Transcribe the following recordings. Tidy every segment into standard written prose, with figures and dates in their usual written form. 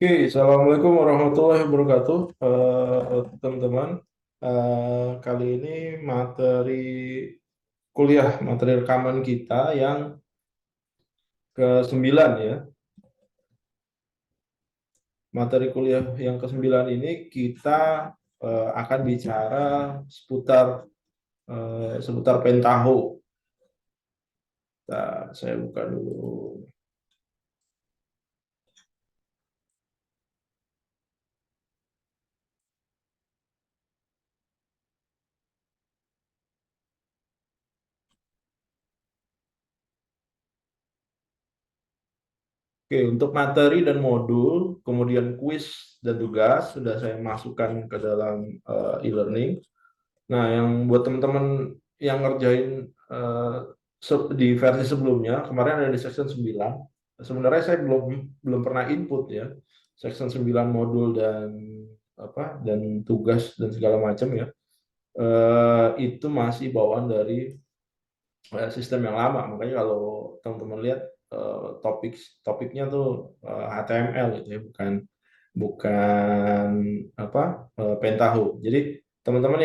Oke, Assalamualaikum warahmatullahi wabarakatuh, teman-teman. Kali ini materi materi rekaman kita yang ke-9 ya. Materi kuliah yang ke-9 ini kita akan bicara seputar Pentaho. Nah, saya buka dulu. Oke, untuk materi dan modul, kemudian kuis dan tugas sudah saya masukkan ke dalam e-learning. Nah, yang buat teman-teman yang ngerjain di versi sebelumnya, kemarin ada di section 9. Sebenarnya saya belum belum pernah input ya. Section 9 modul dan tugas dan segala macam ya. Itu masih bawaan dari sistem yang lama. Makanya kalau teman-teman lihat topiknya tuh HTML gitu ya, bukan bukan Pentaho. Jadi teman-teman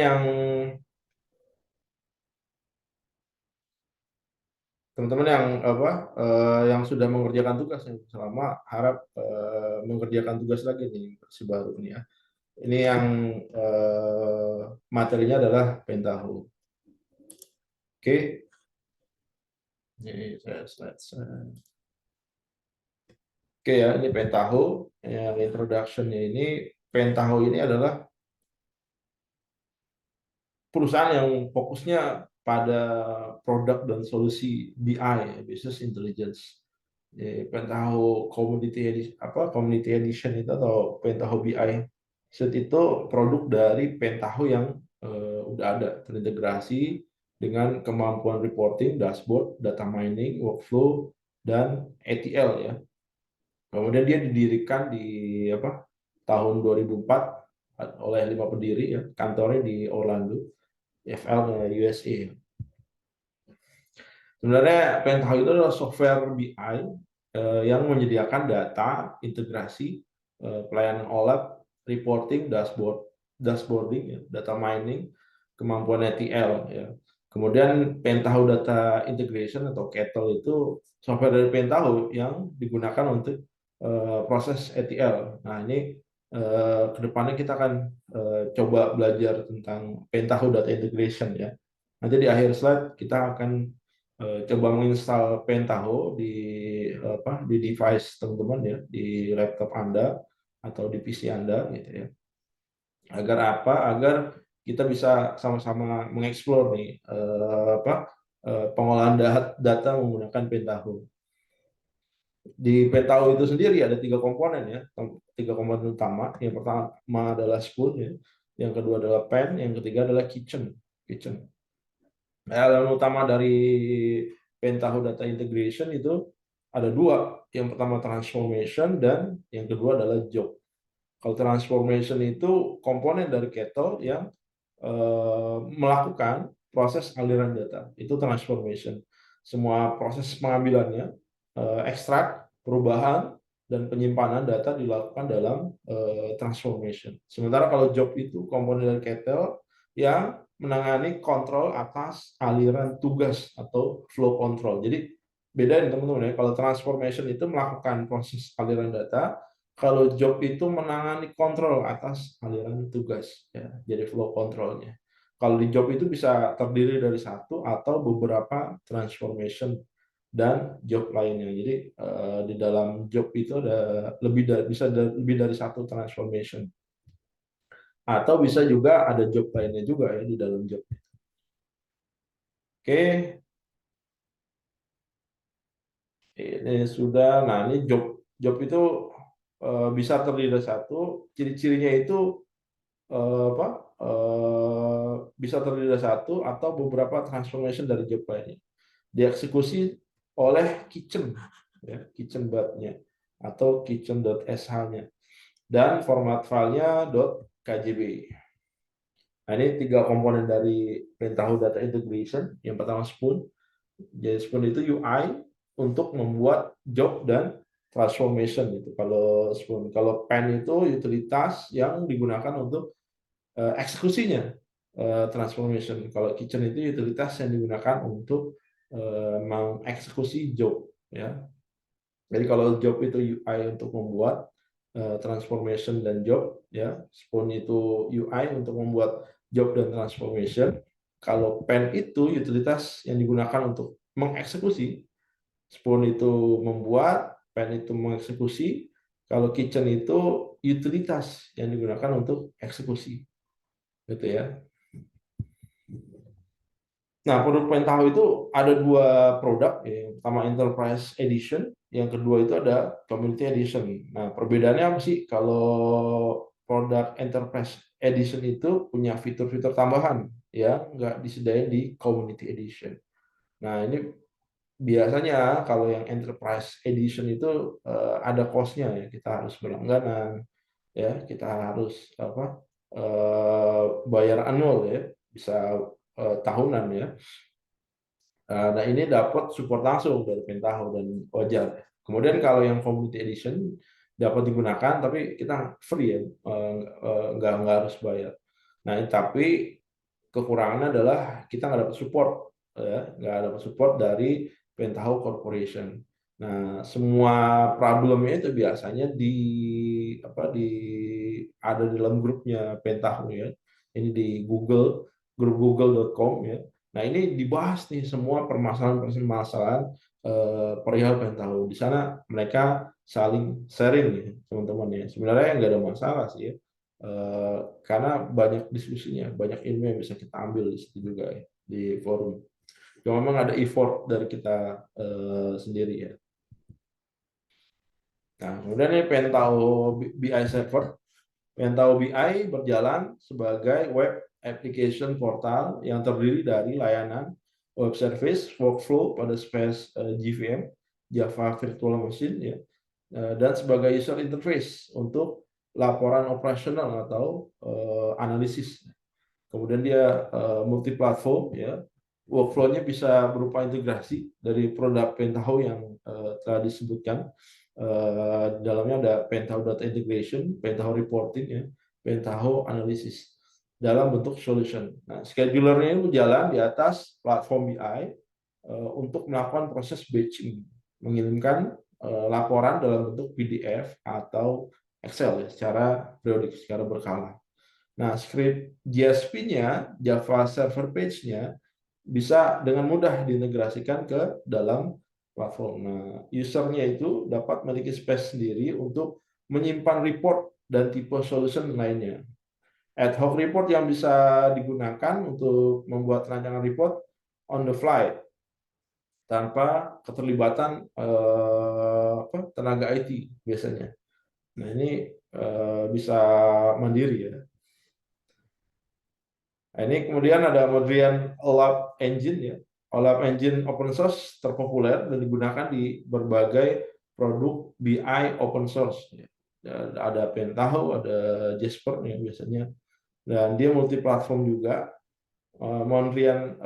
yang sudah mengerjakan tugas yang selama harap mengerjakan tugas lagi nih versi baru ini ya. Ini yang materinya adalah Pentaho. Oke, ini saya slide. Oke ya, ini Pentaho. Yang introduction-nya ini, Pentaho ini adalah perusahaan yang fokusnya pada produk dan solusi BI, Business Intelligence. Pentaho Community Edition itu atau Pentaho BI Suite itu produk dari Pentaho yang udah ada terintegrasi dengan kemampuan reporting, dashboard, data mining, workflow, dan ETL ya. Kemudian dia didirikan di tahun 2004 oleh 5 pendiri ya, kantornya di Orlando, FL USA. Sebenarnya Pentaho itu adalah software BI yang menyediakan data, integrasi, pelayanan OLAP, reporting, dashboarding, ya, data mining, kemampuan ETL. Ya. Kemudian Pentaho Data Integration atau CATL itu software dari Pentaho yang digunakan untuk proses ETL. Nah ini kedepannya kita akan coba belajar tentang Pentaho Data Integration ya. Nanti di akhir slide kita akan coba menginstal Pentaho di device teman-teman ya, di laptop Anda atau di PC Anda gitu ya. Agar apa? Agar kita bisa sama-sama mengeksplor nih pengolahan data menggunakan Pentaho. Di Pentaho itu sendiri ada 3 komponen ya, 3 komponen utama. Yang pertama adalah Spoon ya, yang kedua adalah Pen, yang ketiga adalah Kitchen. Elemen utama dari Pentaho Data Integration itu ada 2. Yang pertama transformation dan yang kedua adalah job. Kalau transformation itu komponen dari Kettle yang melakukan proses aliran data. Itu transformation. Semua proses pengambilannya, ekstrak, perubahan, dan penyimpanan data dilakukan dalam transformation. Sementara kalau job itu komponen dari Kettle yang menangani kontrol atas aliran tugas atau flow control. Jadi beda nih teman-teman ya. Kalau transformation itu melakukan proses aliran data, kalau job itu menangani kontrol atas aliran tugas ya. Jadi flow controlnya. Kalau di job itu bisa terdiri dari satu atau beberapa transformation dan job lainnya. Jadi di dalam job itu ada lebih dari satu transformation. Atau bisa juga ada job lainnya juga ya di dalam job. Oke, ini sudah. Nah, ini job itu bisa terdiri dari satu. Ciri-cirinya itu apa? Bisa terdiri dari satu atau beberapa transformation dari job lainnya. Dieksekusi oleh kitchen, ya, kitchen nya atau kitchen.sh-nya dan format filenya .kjb. Nah, ini 3 komponen dari Pentaho Data Integration. Yang pertama Spoon. Jadi Spoon itu UI untuk membuat job dan transformation itu. Kalau pen itu utilitas yang digunakan untuk eksekusinya, transformation. Kalau kitchen itu utilitas yang digunakan untuk mengeksekusi job, ya. Jadi kalau job itu UI untuk membuat transformation dan job, ya. Spoon itu UI untuk membuat job dan transformation. Kalau pen itu utilitas yang digunakan untuk mengeksekusi. Spoon itu membuat, pen itu mengeksekusi. Kalau kitchen itu utilitas yang digunakan untuk eksekusi, gitu ya. Nah, produk pen tahu itu ada dua produk, ya. Yang pertama Enterprise Edition, yang kedua itu ada Community Edition. Nah, perbedaannya apa sih? Kalau produk Enterprise Edition itu punya fitur-fitur tambahan yang nggak disediain di Community Edition. Nah, ini biasanya kalau yang Enterprise Edition itu ada cost-nya, ya. Kita harus berlangganan, ya. Kita harus bayar annual, ya, bisa tahunan, ya. Nah, ini dapat support langsung dari Pentaho dan wajar. Kemudian kalau yang Community Edition dapat digunakan, tapi kita free, ya, nggak harus bayar. Nah, tapi kekurangannya adalah kita nggak dapat support, ya, nggak dapat support dari Pentaho Corporation. Nah, semua problemnya itu biasanya ada di dalam grupnya Pentaho, ya. Ini di Google, grup google.com, ya. Nah, ini dibahas nih semua permasalahan-permasalahan perihal Pentaho. Di sana mereka saling sharing, ya, teman-teman, ya. Sebenarnya nggak ada masalah sih, ya. Karena banyak diskusinya, banyak ilmu yang bisa kita ambil di situ juga, ya, di forum. Cuma memang ada effort dari kita sendiri, ya. Nah, kemudian ini Pentaho BI Server. Pentaho BI berjalan sebagai web application portal yang terdiri dari layanan web service, workflow pada space JVM, Java Virtual Machine, ya, dan sebagai user interface untuk laporan operasional atau analisis. Kemudian dia multi platform, ya. Workflow-nya bisa berupa integrasi dari produk Pentaho yang telah disebutkan. Dalamnya ada Pentaho Data Integration, Pentaho Reporting, ya, Pentaho Analysis dalam bentuk solution. Nah, schedulernya ini berjalan di atas platform BI untuk melakukan proses batching, mengirimkan laporan dalam bentuk PDF atau Excel, ya, secara periodik, secara berkala. Nah, script JSP-nya, Java Server Page-nya, bisa dengan mudah diintegrasikan ke dalam platform. Nah, usernya itu dapat memiliki space sendiri untuk menyimpan report dan tipe solution lainnya. Ad hoc report yang bisa digunakan untuk membuat rancangan report on the fly tanpa keterlibatan tenaga IT biasanya. Nah, ini bisa mandiri, ya. Nah, ini kemudian ada kemudian OLAP Engine, ya. OLAP Engine open source terpopuler dan digunakan di berbagai produk BI open source, ya. Ada Pentaho, ada Jasper, ya, biasanya. Dan dia multi platform juga. Monrian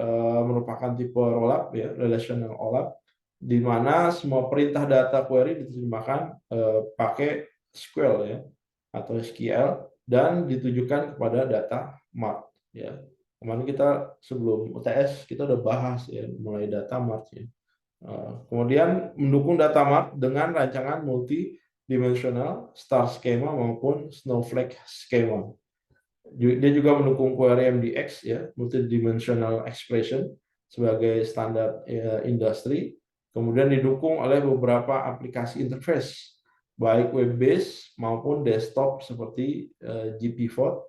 merupakan tipe rollup, ya, relational OLAP, di mana semua perintah data query diterjemahkan pakai SQL, ya, atau SQL, dan ditujukan kepada data mart, ya. Kemarin kita sebelum UTS kita udah bahas, ya, mulai data mart, ya. Kemudian mendukung data mart dengan rancangan multidimensional star schema maupun snowflake schema. Dia juga mendukung query MDX, ya, multidimensional expression, sebagai standar industri. Kemudian didukung oleh beberapa aplikasi interface, baik web based maupun desktop seperti GPFOD,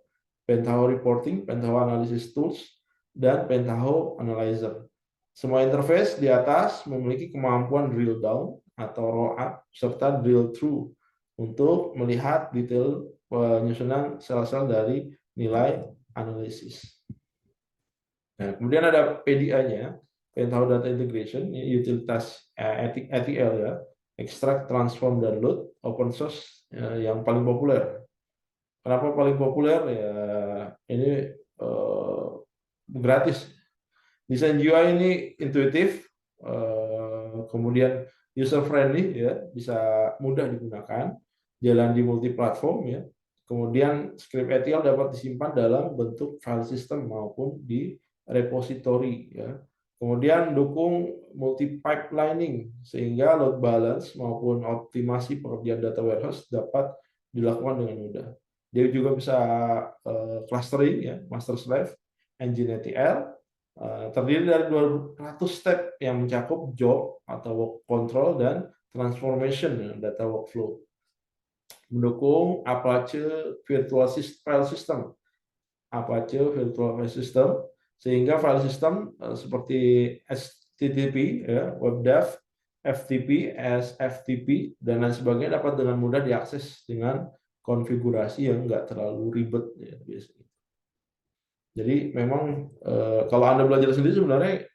Pentaho Reporting, Pentaho Analysis Tools, dan Pentaho Analyzer. Semua interface di atas memiliki kemampuan drill down atau roll up serta drill through untuk melihat detail penyusunan sel-sel dari nilai analisis. Nah, kemudian ada PDA-nya, Pentaho Data Integration, utilitas ETL, ya, extract, transform, dan load, open source yang paling populer. Kenapa paling populer? Ya, ini gratis. Desain UI ini intuitif, kemudian user friendly ya, bisa mudah digunakan, jalan di multi platform ya. Kemudian script ETL dapat disimpan dalam bentuk file system maupun di repository ya. Kemudian dukung multi pipelining sehingga load balance maupun optimasi pekerjaan data warehouse dapat dilakukan dengan mudah. Dia juga bisa clustering ya, master slave, engine ETL, terdiri dari 200 step yang mencakup job atau work control dan transformation data workflow. Mendukung Apache Virtual File System, Apache Virtual File System, sehingga file system seperti HTTP, ya, WebDAV, FTP, SFTP, dan lain sebagainya dapat dengan mudah diakses dengan konfigurasi yang nggak terlalu ribet ya, biasanya. Jadi memang kalau Anda belajar sendiri sebenarnya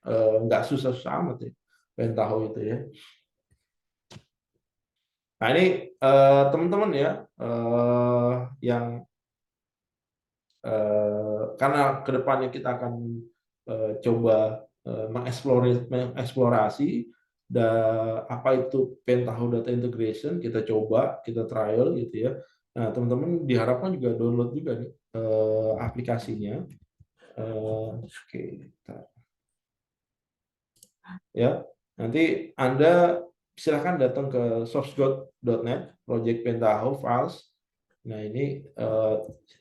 nggak susah-susah amat ya, pengen tahu itu ya. Nah ini teman-teman ya, yang karena kedepannya kita akan coba mengeksplorasi apa itu Pentaho Data Integration, kita coba, kita trial gitu ya. Nah teman-teman diharapkan juga download juga nih aplikasinya. Oke, ya. Nanti Anda silakan datang ke sourcecode.net project Pentaho files. Nah, ini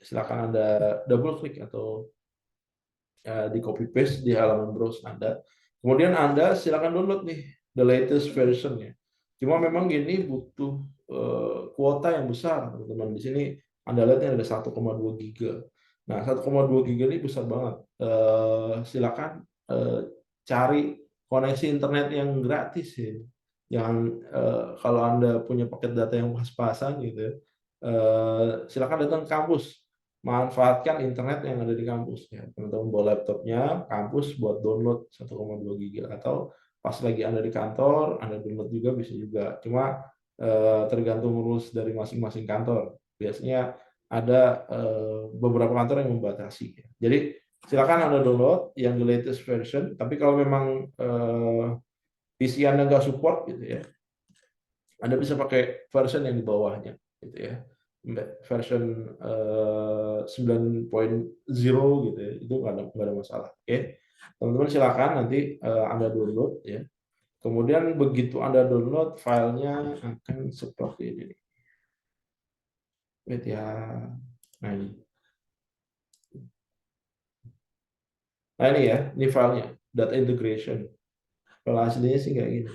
silakan Anda double klik atau di copy paste di halaman browse Anda. Kemudian Anda silakan download nih the latest version-nya. Cuma memang gini butuh kuota yang besar, teman-teman. Di sini Anda lihat ini ada 1,2 giga. Nah, 1,2 giga ini besar banget. Silakan cari koneksi internet yang gratis ya. Jangan kalau Anda punya paket data yang pas-pasan gitu ya. Silakan datang ke kampus, manfaatkan internet yang ada di kampus ya. Teman-teman bawa laptopnya kampus buat download 1,2 giga, atau pas lagi Anda di kantor Anda download juga bisa juga. Cuma tergantung rules dari masing-masing kantor. Biasanya ada beberapa kantor yang membatasi ya. Jadi silakan Anda download yang the latest version, tapi kalau memang PC Anda nggak support gitu ya, Anda bisa pakai version yang di bawahnya gitu ya. Version 9.0 gitu ya. Itu nggak ada masalah. Oke. Teman-teman silakan nanti Anda download ya. Kemudian begitu Anda download, filenya akan seperti ini. Wait ya. Nah ini. Nah ini ya, ini filenya, data integration. Kalau aslinya sih kayak gini.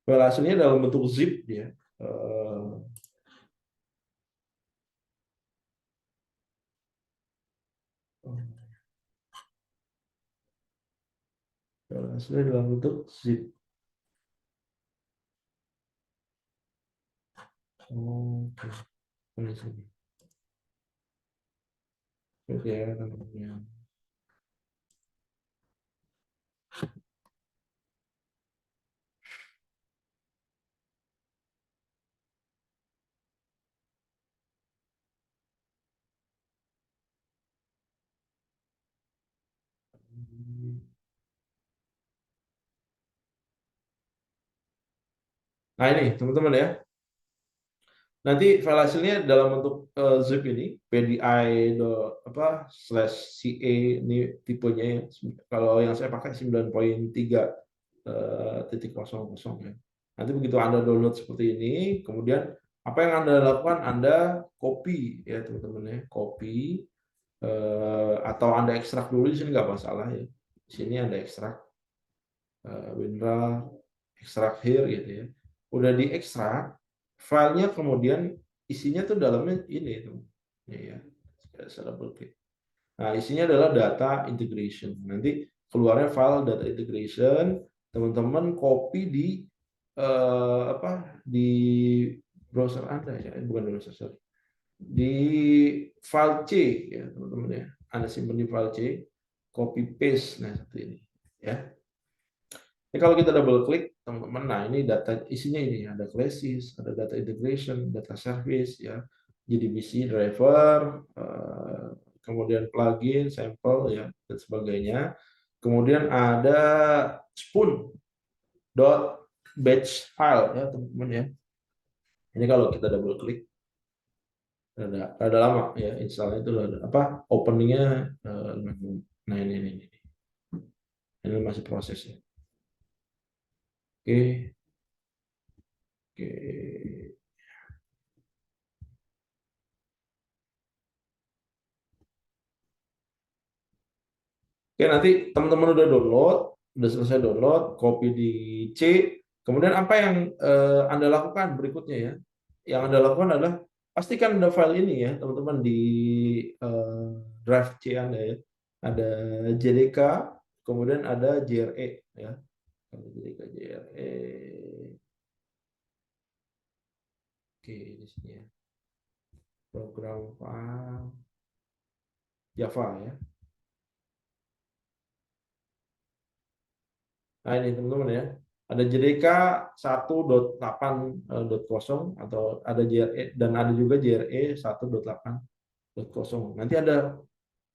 File aslinya dalam bentuk zip ya. File aslinya dalam bentuk zip. Oke. Ini sini. Oke ya namanya. Nah ini teman-teman ya. Nanti file hasilnya dalam bentuk zip ini, PDI /CA ini tipenya ya. Kalau yang saya pakai 9.3.00 ya. Nanti begitu Anda download seperti ini, kemudian apa yang Anda lakukan, Anda copy ya teman-teman ya, copy atau Anda ekstrak dulu di sini nggak masalah ya. Di sini Anda ekstrak WinRAR, ekstrak here gitu ya. Udah diekstrak, filenya kemudian isinya tuh dalamnya ini tuh. Ya, saya double klik. Nah, isinya adalah data integration. Nanti keluarnya file data integration, teman-teman copy di di browser Anda ya, bukan browser sorry. Di file C ya, teman-teman ya. Anda simpan di file C, copy paste nah seperti ini ya. Jadi kalau kita double klik, teman-teman, nah ini data isinya ini ada classes, ada data integration, data service, ya, JDBC driver, kemudian plugin, sampel, ya, dan sebagainya. Kemudian ada spoon.batch file ya teman-teman ya. Ini kalau kita double klik ada lama ya installnya itu ada apa openingnya nah ini masih proses ya. Oke, oke. Oke, nanti teman-teman udah download, udah selesai download, copy di C. Kemudian apa yang Anda lakukan berikutnya ya? Yang Anda lakukan adalah pastikan ada file ini ya, teman-teman di eh, drive C Anda ya. Ada JDK, kemudian ada JRE ya. Ada JDK, JRE. Oke, di sini ya. Program file Java ya. Nah ini teman-teman ya, ada JDK 1.8.0 atau ada JRE dan ada juga JRE 1.8.0. Nanti ada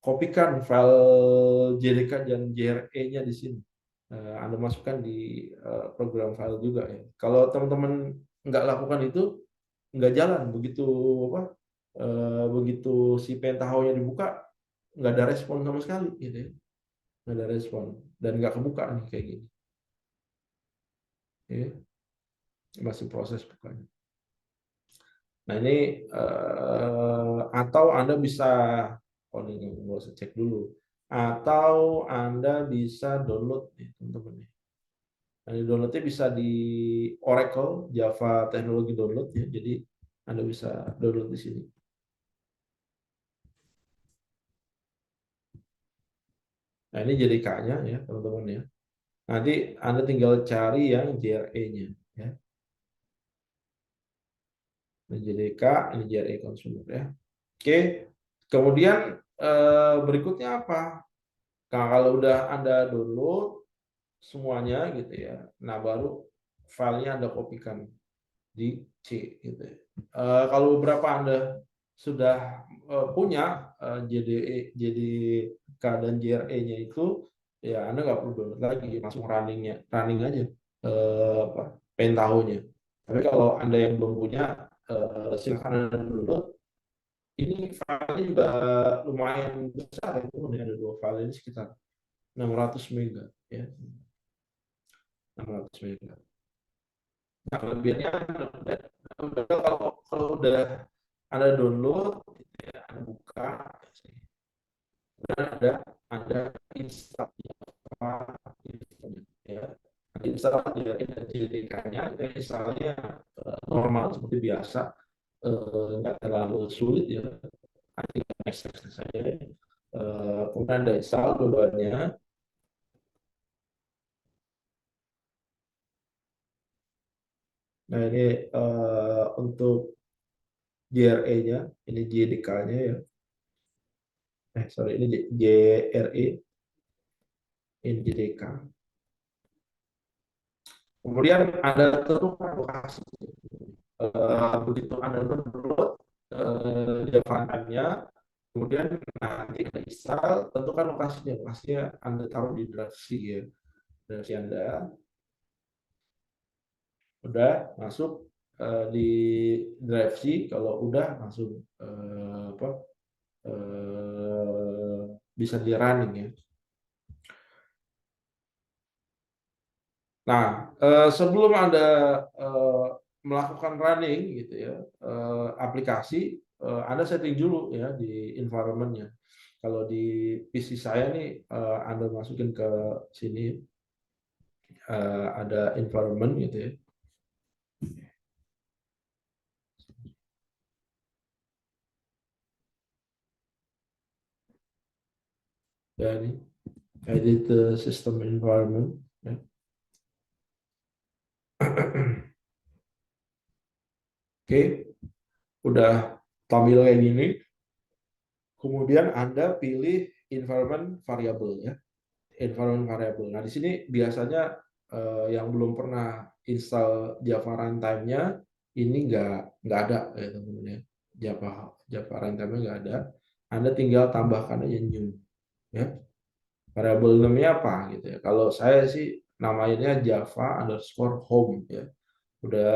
kopikan file JDK dan JRE-nya di sini. Anda masukkan di program file juga ya. Kalau teman-teman nggak lakukan itu nggak jalan begitu apa begitu si pentaho-nya dibuka nggak ada respon sama sekali gitu ya. Nggak ada respon dan nggak kebuka nih kayak gini. Ya. Masih proses bukannya. Nah ini atau Anda bisa, oh ini nggak usah cek dulu, atau Anda bisa download nih teman-teman. Nah, downloadnya bisa di Oracle Java Teknologi Download ya, jadi Anda bisa download di sini. Nah ini JDK-nya ya teman-teman ya. Nanti Anda tinggal cari yang JRE-nya ya. Ini JDK, ini JRE consumer ya. Oke, kemudian berikutnya apa? Nah, kalau udah Anda download semuanya gitu ya, nah baru filenya Anda kopikan di C gitu ya. Kalau beberapa Anda sudah punya JDE, JDK dan JRE-nya itu, ya Anda nggak perlu download lagi, langsung running aja apa, pentaho-nya. Tapi kalau Anda yang belum punya, silakan Anda download. Ini filenya juga lumayan besar, itu ada dua file ini sekitar 600 mega ya, 600 mega. Nah, kelebihannya kalau udah Anda download gitu ya, Anda buka dan ada install ya. Install ya, JDK-nya, installnya normal seperti biasa, nggak terlalu sulit ya. Tinggal akses saja. Kemudian ada install dua-duanya. Nah ini untuk JRE-nya, ini JDK-nya ya. Sorry, ini JRE, ini JDK. Kemudian ada tentukan lokasi. Begitu Anda download Java-nya, kemudian nanti kita install, tentukan lokasinya. Lokasinya Anda taruh di drive C ya. Drive C Anda udah masuk di drive C, kalau udah langsung apa bisa di running ya. Nah, sebelum Anda melakukan running gitu ya, aplikasi, Anda setting dulu ya di environment-nya. Kalau di PC saya nih, Anda masukin ke sini, ada environment gitu ya. Ya ini, edit the system environment. Ya. Oke, udah tampil kayak gini. Kemudian Anda pilih environment variable ya. Environment variable. Nah, di sini biasanya yang belum pernah install Java runtime-nya ini nggak ada ya teman-teman ya. Java Java runtime-nya nggak ada. Anda tinggal tambahkan aja new ya. Variabel namanya apa gitu ya. Kalau saya sih namanya Java underscore home ya. Udah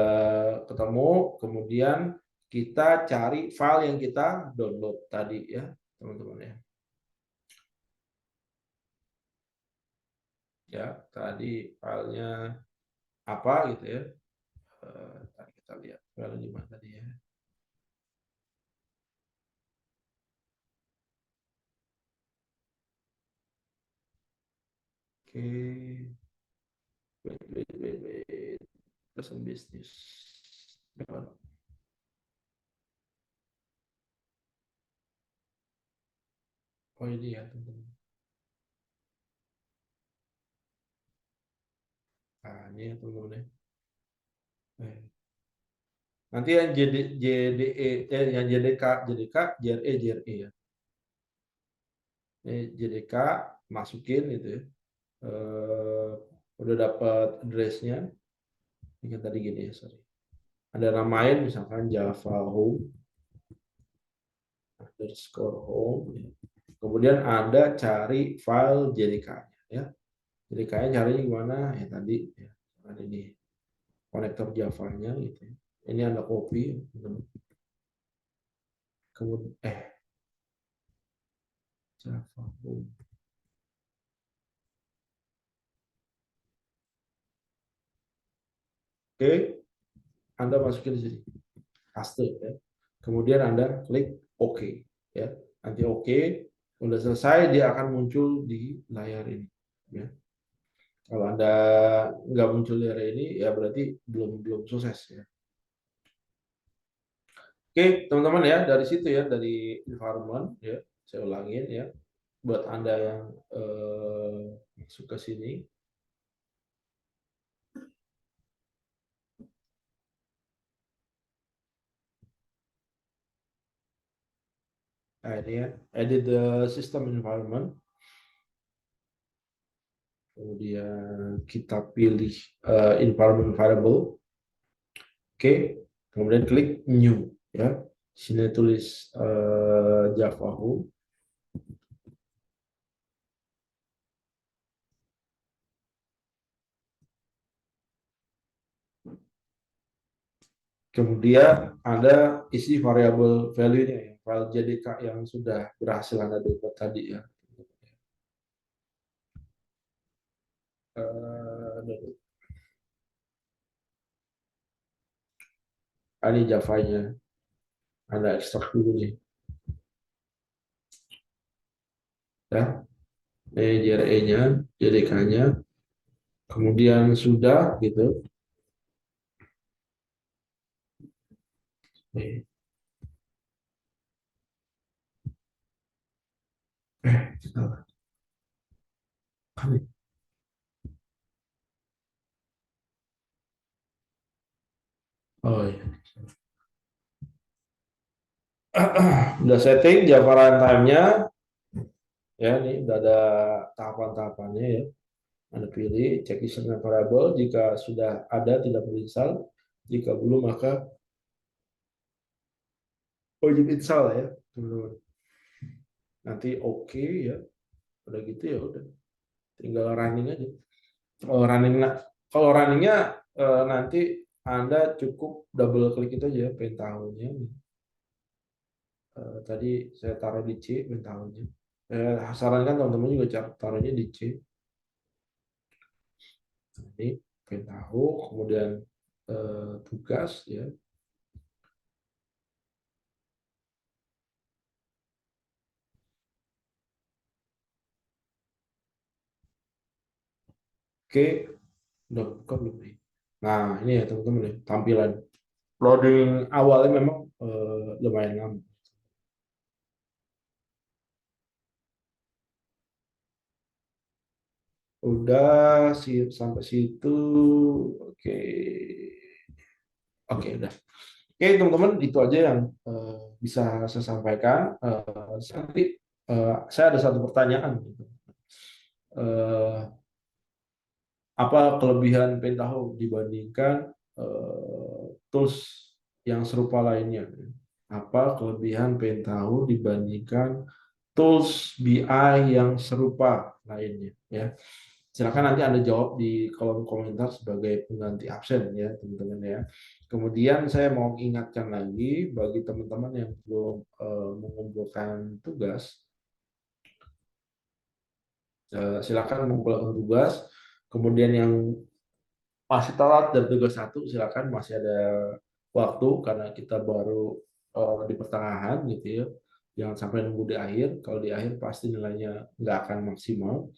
ketemu, kemudian kita cari file yang kita download tadi ya, teman-teman ya. Ya, tadi filenya apa gitu ya. Tadi kita lihat file di mana tadi ya. Oke, wait. Person business. Oh ini ya teman-teman. Nah ini ya teman-teman ya. Nanti yang JDE, yang JDK, JRE ya. Ini JDK masukin gitu ya. Udah dapat addressnya. Ini tadi gini ya, sorry. Ada namain misalkan Java Home underscore home. Ya. Kemudian Anda cari file JDK-nya ya. JDK-nya cari gimana? Ya tadi ya. Ada ini konektor Java-nya gitu ya. Ini Anda copy. Kemudian Java Home. Oke, Anda masukin di sini. Paste ya. Kemudian Anda klik OK ya. Nanti OK, udah selesai dia akan muncul di layar ini ya. Kalau Anda nggak muncul di layar ini ya berarti belum belum sukses ya. Oke, teman-teman ya, dari situ ya, dari environment ya, saya ulangin ya, buat Anda yang masuk ke sini. Nah, ini ya, edit the system environment. Kemudian kita pilih environment variable. Oke, kemudian klik new ya. Sini tulis Java Home. Kemudian ada isi variabel value-nya ya, file JDK yang sudah berhasil Anda download tadi ya. Ini Java-nya. Anda ekstrak dulu nih. Ya, JRE-nya, JDK-nya. Kemudian sudah gitu. Salah. Oh iya. Udah setting Java runtime-nya. Ya, ini udah ada tahapan-tahapannya ya. Anda pilih check instrument variable jika sudah ada tidak perlu install. Jika belum maka wajib install ya, teman-teman. Nanti oke ya. Udah gitu ya udah. Tinggal running aja. Kalau runningnya nanti Anda cukup double klik itu aja pengen tahunya. Tadi saya taruh di C pengen tahunya. Sarankan teman-teman juga taruhnya di C. Ini pengen tahu, kemudian tugas ya. Oke, udah buka belum nih? Nah, ini ya teman-teman ya, tampilan loading awalnya memang lumayan lama. Udah sih sampai situ. Oke. Oke, udah. Oke, teman-teman, itu aja yang bisa saya sampaikan. Nanti saya ada satu pertanyaan. Eh, apa kelebihan Pentaho dibandingkan tools yang serupa lainnya? Apa kelebihan Pentaho dibandingkan tools BI yang serupa? lainnya ya. Silakan nanti Anda jawab di kolom komentar sebagai pengganti absen ya teman-teman ya. Kemudian saya mau ingatkan lagi bagi teman-teman yang belum mengumpulkan tugas, silakan mengumpulkan tugas. Kemudian yang masih telat dari tugas satu, silakan masih ada waktu karena kita baru di pertengahan gitu ya. Jangan sampai nunggu di akhir. Kalau di akhir pasti nilainya nggak akan maksimal.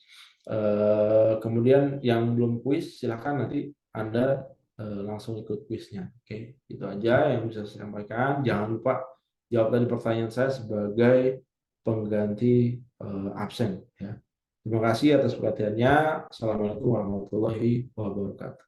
Kemudian yang belum kuis, silakan nanti Anda langsung ikut kuisnya. Oke, itu aja yang bisa saya sampaikan. Jangan lupa jawab tadi pertanyaan saya sebagai pengganti absen. Ya. Terima kasih atas perhatiannya. Assalamualaikum warahmatullahi wabarakatuh.